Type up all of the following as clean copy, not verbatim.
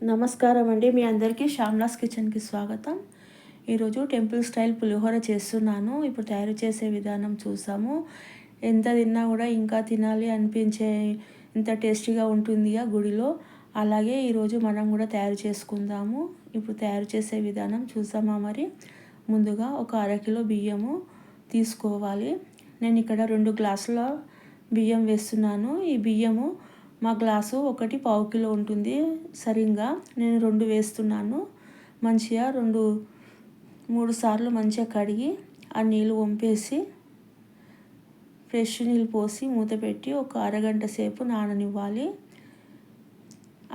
నమస్కారం అండి. మీ అందరికీ శ్యామ్లాస్ కిచెన్‌కి స్వాగతం. ఈరోజు టెంపుల్ స్టైల్ పులిహోర చేస్తున్నాను. ఇప్పుడు తయారు చేసే విధానం చూసాము. ఎంత తిన్నా కూడా ఇంకా తినాలి అనిపించే ఇంత టేస్టీగా ఉంటుంది ఆ గుడిలో. అలాగే ఈరోజు మనం కూడా తయారు చేసుకుందాము. ఇప్పుడు తయారు చేసే విధానం చూసామా మరి. ముందుగా ఒక అరకిలో బియ్యము తీసుకోవాలి. నేను ఇక్కడ 2 గ్లాసుల బియ్యం వేస్తున్నాను. ఈ బియ్యము మా గ్లాసు ఒకటి పావు కిలో ఉంటుంది. సరిగ్గా నేను 2 వేస్తున్నాను. మంచిగా 3 సార్లు మంచిగా కడిగి ఆ నీళ్ళు వంపేసి ఫ్రెష్ నీళ్ళు పోసి మూత పెట్టి ఒక అరగంట సేపు నాననివ్వాలి.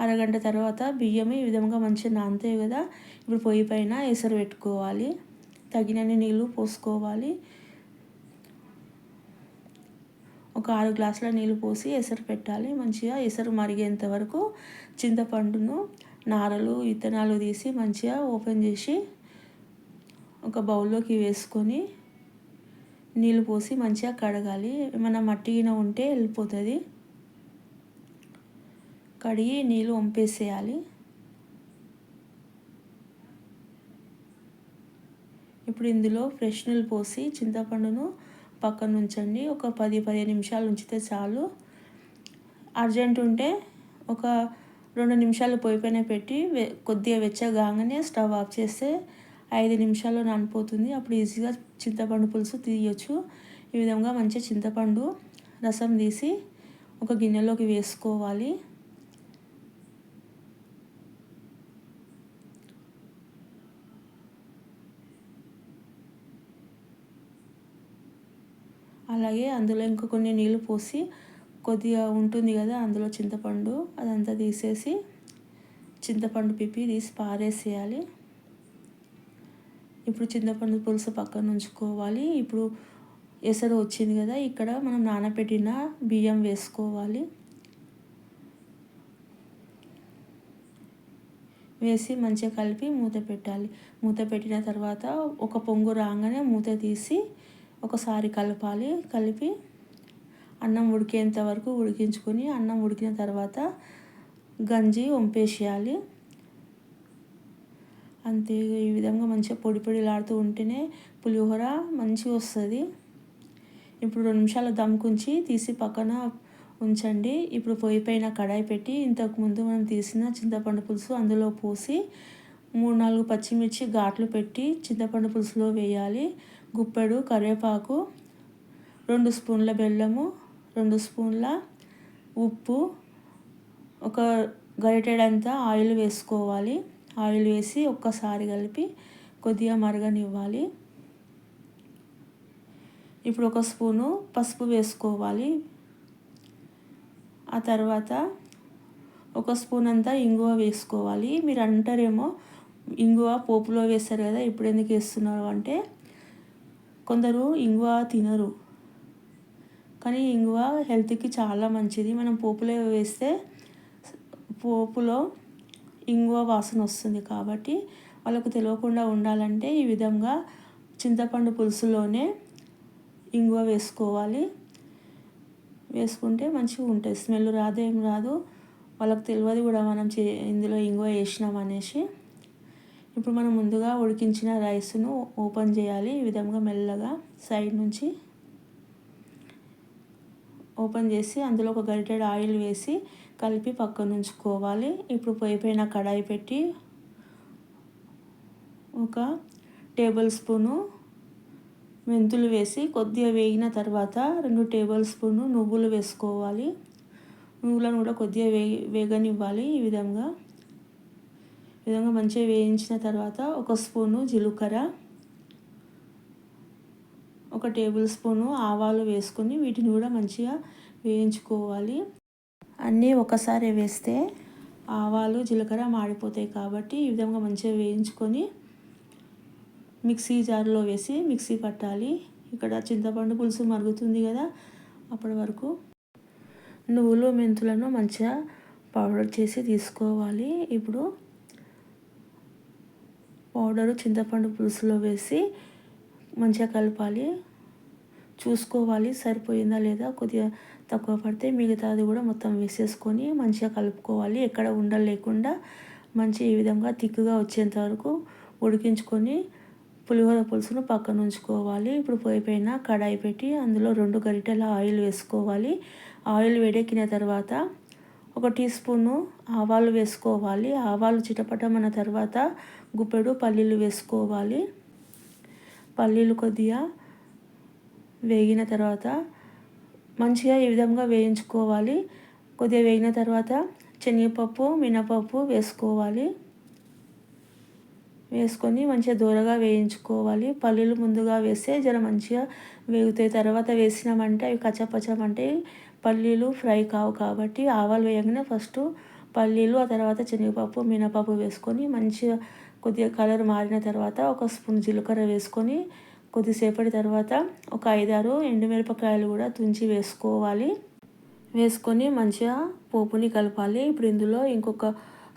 అరగంట తర్వాత బియ్యం ఈ విధంగా మంచిగా నానుతాయి కదా. ఇప్పుడు పొయ్యి పైన ఎసరు పెట్టుకోవాలి. తగినన్ని నీళ్ళు పోసుకోవాలి. ఒక 6 గ్లాసుల నీళ్ళు పోసి ఎసరు పెట్టాలి. మంచిగా ఎసరు మరిగేంత వరకు చింతపండును నారలు విత్తనాలు తీసి మంచిగా ఓపెన్ చేసి ఒక బౌల్లోకి వేసుకొని నీళ్ళు పోసి మంచిగా కడగాలి. ఏమైనా మట్టి గిన ఉంటే వెళ్ళిపోతుంది. కడిగి నీళ్ళు వంపేసేయాలి. ఇప్పుడు ఇందులో ఫ్రెష్ నీళ్ళు పోసి చింతపండును పక్కన ఉంచండి. ఒక 10-15 నిమిషాలు ఉంచితే చాలు. అర్జెంట్ ఉంటే ఒక 2 నిమిషాలు పొయ్యి పైన పెట్టి కొద్దిగా వెచ్చగానే స్టవ్ ఆఫ్ చేస్తే 5 నిమిషాల్లో నానిపోతుంది. అప్పుడు ఈజీగా చింతపండు పులుసు తీయొచ్చు. ఈ విధంగా మంచిగా చింతపండు రసం తీసి ఒక గిన్నెలోకి వేసుకోవాలి. అలాగే అందులో ఇంకా కొన్ని నీళ్ళు పోసి కొద్దిగా ఉంటుంది కదా అందులో చింతపండు అదంతా తీసేసి చింతపండు పిప్పి తీసి పారేసేయాలి. ఇప్పుడు చింతపండు పులుసు పక్కన ఉంచుకోవాలి. ఇప్పుడు ఎసరు వచ్చింది కదా, ఇక్కడ మనం నానబెట్టిన బియ్యం వేసుకోవాలి. వేసి మంచిగా కలిపి మూత పెట్టాలి. మూత పెట్టిన తర్వాత ఒక పొంగు రాగానే మూత తీసి ఒకసారి కలపాలి. కలిపి అన్నం ఉడికేంత వరకు ఉడికించుకొని అన్నం ఉడికిన తర్వాత గంజి వంపేసేయాలి. అంతే. ఈ విధంగా మంచిగా పొడి పొడిలాడుతూ ఉంటేనే పులిహోర మంచిగా వస్తుంది. ఇప్పుడు 2 నిమిషాలు దమ్కుంచి తీసి పక్కన ఉంచండి. ఇప్పుడు పొయ్యి పైన కడాయి పెట్టి ఇంతకుముందు మనం తీసిన చింతపండు పులుసు అందులో పోసి 3-4 పచ్చిమిర్చి ఘాట్లు పెట్టి చింతపండు పులుసులో వేయాలి. గుప్పెడు కరివేపాకు, 2 స్పూన్ల బెల్లము, 2 స్పూన్ల ఉప్పు, ఒక గరిటెడంతా ఆయిల్ వేసుకోవాలి. ఆయిల్ వేసి ఒక్కసారి కలిపి కొద్దిగా మరగనివ్వాలి. ఇప్పుడు 1 స్పూను పసుపు వేసుకోవాలి. ఆ తర్వాత 1 స్పూన్ అంతా ఇంగువ వేసుకోవాలి. మీరు అంటారేమో ఇంగువ పోపులో వేస్తారు కదా, ఇప్పుడు ఎందుకు వేస్తున్నారు అంటే, కొందరు ఇంగువ తినరు. కానీ ఇంగువ హెల్త్కి చాలా మంచిది. మనం పోపులో వేస్తే పోపులో ఇంగువ వాసన వస్తుంది కాబట్టి వాళ్ళకు తెలియకుండా ఉండాలంటే ఈ విధంగా చింతపండు పులుసులోనే ఇంగువ వేసుకోవాలి. వేసుకుంటే మంచిగా ఉంటుంది. స్మెల్ రాదు, ఏం రాదు. వాళ్ళకి తెలియదు కూడా మనం ఇందులో ఇంగువ వేసినాం అనేసి. ఇప్పుడు మనం ముందుగా ఉడికించిన రైస్ను ఓపెన్ చేయాలి. ఈ విధంగా మెల్లగా సైడ్ నుంచి ఓపెన్ చేసి అందులో ఒక గరిటెడు ఆయిల్ వేసి కలిపి పక్కన ఉంచుకోవాలి. ఇప్పుడు పొయ్యి పైన కడాయి పెట్టి 1 టేబుల్ స్పూను మెంతులు వేసి కొద్దిగా వేగిన తర్వాత 2 టేబుల్ స్పూను నువ్వులు వేసుకోవాలి. నువ్వులను కూడా కొద్దిగా వేగనివ్వాలి. ఈ విధంగా మంచిగా వేయించిన తర్వాత 1 స్పూను జీలకర్ర, 1 టేబుల్ స్పూను ఆవాలు వేసుకొని వీటిని కూడా మంచిగా వేయించుకోవాలి. అన్నీ ఒకసారి వేస్తే ఆవాలు జీలకర్ర మాడిపోతాయి కాబట్టి ఈ విధంగా మంచిగా వేయించుకొని మిక్సీ జార్లో వేసి మిక్సీ పట్టాలి. ఇక్కడ చింతపండు పులుసు మరుగుతుంది కదా, అప్పటి వరకు నువ్వులు మెంతులను మంచిగా పౌడర్ చేసి తీసుకోవాలి. ఇప్పుడు పౌడరు చింతపండు పులుసులో వేసి మంచిగా కలపాలి. చూసుకోవాలి సరిపోయిందా లేదా, కొద్దిగా తక్కువ పడితే మిగతాది కూడా మొత్తం వేసేసుకొని మంచిగా కలుపుకోవాలి. ఎక్కడ ఉండలు లేకుండా మంచి ఈ విధంగా తిక్కుగా వచ్చేంత వరకు ఉడికించుకొని పులిహోర పులుసును పక్కన ఉంచుకోవాలి. ఇప్పుడు పొయ్యి పైన కడాయి పెట్టి అందులో 2 గరిటెల ఆయిల్ వేసుకోవాలి. ఆయిల్ వేడెక్కిన తర్వాత 1 టీ స్పూను ఆవాలు వేసుకోవాలి. ఆవాలు చిటపటమన్న తర్వాత గుప్పెడు పల్లీలు వేసుకోవాలి. పల్లీలు కొద్దిగా వేగిన తర్వాత మంచిగా ఈ విధంగా వేయించుకోవాలి. కొద్దిగా వేగిన తర్వాత శనగపప్పు, మినపప్పు వేసుకోవాలి. వేసుకొని మంచిగా దూరగా వేయించుకోవాలి. పల్లీలు ముందుగా వేస్తే జర మంచిగా వేగుతాయి. తర్వాత వేసినామంటే అవి కచ్చపచ్చమంటే పల్లీలు ఫ్రై కావు. కాబట్టి ఆవాలు వేయగానే ఫస్ట్ పల్లీలు, ఆ తర్వాత శనగపప్పు, మినపప్పు వేసుకొని మంచిగా కొద్దిగా కలర్ మారిన తర్వాత 1 స్పూన్ జీలకర్ర వేసుకొని కొద్దిసేపటి తర్వాత ఒక 5-6 ఎండుమిరపకాయలు కూడా తుంచి వేసుకోవాలి. వేసుకొని మంచిగా పోపుని కలపాలి. ఇప్పుడు ఇందులో ఇంకొక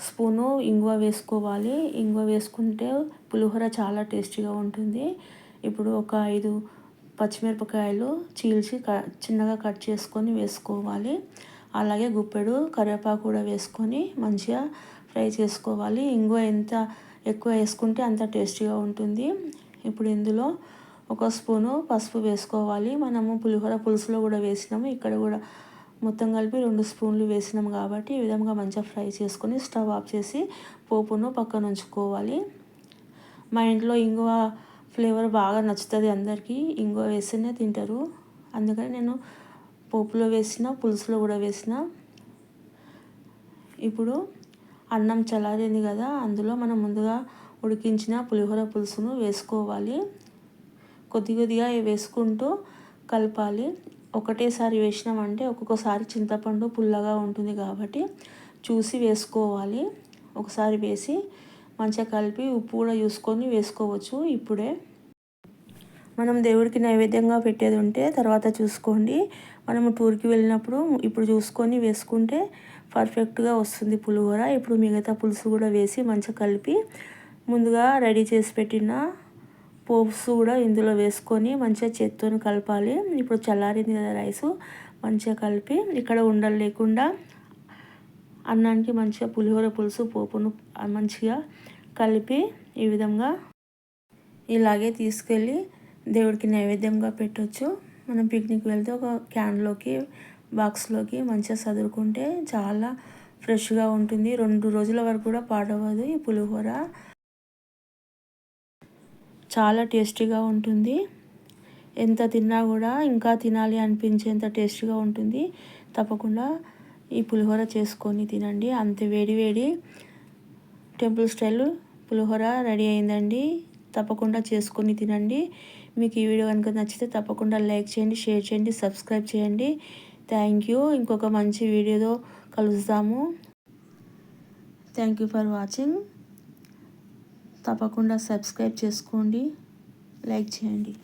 స్పూను ఇంగువ వేసుకోవాలి. ఇంగువ వేసుకుంటే పులిహోర చాలా టేస్టీగా ఉంటుంది. ఇప్పుడు ఒక 5 పచ్చిమిరపకాయలు చీల్చి చిన్నగా కట్ చేసుకొని వేసుకోవాలి. అలాగే గుప్పెడు కరివేపాకు కూడా వేసుకొని మంచిగా ఫ్రై చేసుకోవాలి. ఇంగువ ఎంత ఎక్కువ వేసుకుంటే అంత టేస్టీగా ఉంటుంది. ఇప్పుడు ఇందులో 1 స్పూను పసుపు వేసుకోవాలి. మనము పులిహోర పులుసులో కూడా వేసినాము. ఇక్కడ కూడా మొత్తం కలిపి 2 స్పూన్లు వేసినాము కాబట్టి ఈ విధంగా మంచిగా ఫ్రై చేసుకొని స్టవ్ ఆఫ్ చేసి పోపును పక్కన ఉంచుకోవాలి. మా ఇంట్లో ఇంగువ ఫ్లేవర్ బాగా నచ్చుతుంది అందరికీ. ఇంగువ వేస్తేనే తింటారు. అందుకని నేను పోపులో వేసిన, పులుసులో కూడా వేసిన. ఇప్పుడు అన్నం చల్లారింది కదా, అందులో మనం ముందుగా ఉడికించిన పులిహోర పులుసును వేసుకోవాలి. కొద్దిగా వేసుకుంటూ కలపాలి. ఒకటేసారి వేసినామంటే ఒక్కొక్కసారి చింతపండు పుల్లగా ఉంటుంది కాబట్టి చూసి వేసుకోవాలి. ఒకసారి వేసి మంచిగా కలిపి ఉప్పు కూడా చూసుకొని వేసుకోవచ్చు. ఇప్పుడే మనం దేవుడికి నైవేద్యంగా పెట్టేది ఉంటే తర్వాత చూసుకోండి. మనము టూర్కి వెళ్ళినప్పుడు ఇప్పుడు చూసుకొని వేసుకుంటే పర్ఫెక్ట్గా వస్తుంది పులిహోర. ఇప్పుడు మిగతా పులుసు కూడా వేసి మంచిగా కలిపి ముందుగా రెడీ చేసి పెట్టిన పోప్స్ కూడా ఇందులో వేసుకొని మంచిగా చేత్తో కలపాలి. ఇప్పుడు చల్లారింది కదా రైసు, మంచిగా కలిపి ఇక్కడ ఉండలు లేకుండా అన్నానికి మంచిగా పులిహోర పులుసు పోపును మంచిగా కలిపి ఈ విధంగా ఇలాగే తీసుకెళ్ళి దేవుడికి నైవేద్యంగా పెట్టవచ్చు. మనం పిక్నిక్ వెళ్తే ఒక క్యాన్లోకి, బాక్స్లోకి మంచిగా సదురుకుంటే చాలా ఫ్రెష్గా ఉంటుంది. 2 రోజుల వరకు కూడా పాడవదు. ఈ పులిహోర చాలా టేస్టీగా ఉంటుంది. ఎంత తిన్నా కూడా ఇంకా తినాలి అనిపించేంత టేస్టీగా ఉంటుంది. తప్పకుండా ఈ పులిహోర చేసుకొని తినండి. అంతే వేడి వేడి టెంపుల్ స్టైల్ పులిహోర రెడీ అయిందండి. తప్పకుండా చేసుకొని తినండి. మీకు ఈ వీడియో కనుక నచ్చితే తప్పకుండా లైక్ చేయండి, షేర్ చేయండి, సబ్స్క్రైబ్ చేయండి. Thank you. ఇంకొక మంచి వీడియోతో కలుస్తాము. Thank you for watching. తప్పకుండా సబ్స్క్రైబ్ చేసుకోండి, లైక్ చేయండి.